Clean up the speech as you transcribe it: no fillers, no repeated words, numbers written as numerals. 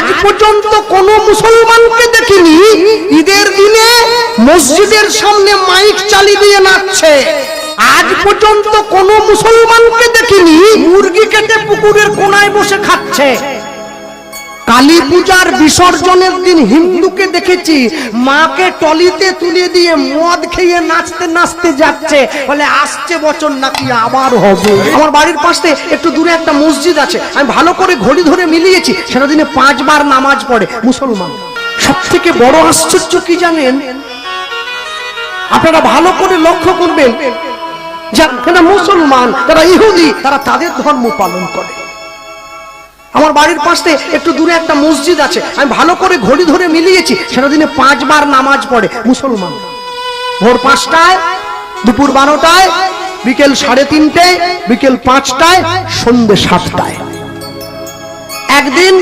আজ পর্যন্ত কোন মুসলমানকে দেখিনি ঈদের দিনে মসজিদের সামনে মাইক চালিয়ে দিয়ে নাচছে। আজ পর্যন্ত কোন মুসলমানকে দেখিনি মুরগি কেটে পুকুরের কোনায় বসে খাচ্ছে। কালী পূজার বিসর্জনের দিন হিন্দুকে দেখেছি মাকে টলিতে তুলে দিয়ে মদ খেয়ে নাচতে নাচতে যাচ্ছে, বলে আসছে বছর নাকি আবার হবে। আমার বাড়ির পাশে একটু দূরে একটা মসজিদ আছে, আমি ভালো করে ঘড়ি ধরে মিলিয়েছি, সেটা দিনে 5 বার নামাজ পড়ে মুসলমান। সব থেকে বড় আশ্চর্য কি জানেন, আপনারা ভালো করে লক্ষ্য করবেন, যারা মুসলমান তারা ইহুদি তারা তাদের ধর্ম পালন করে। আমার বাড়ির পাশে একটু দূরে একটা মসজিদ আছে, আমি ভালো করে ঘড়ি ধরে মিলিয়েছি, সেটা দিনে 5 বার নামাজ পড়ে মুসলমান। ভোর 5টায়, দুপুর 12টায়, বিকেল 3:30টায়, বিকেল 5টায়, সন্ধ্যে 7টায়। একদিন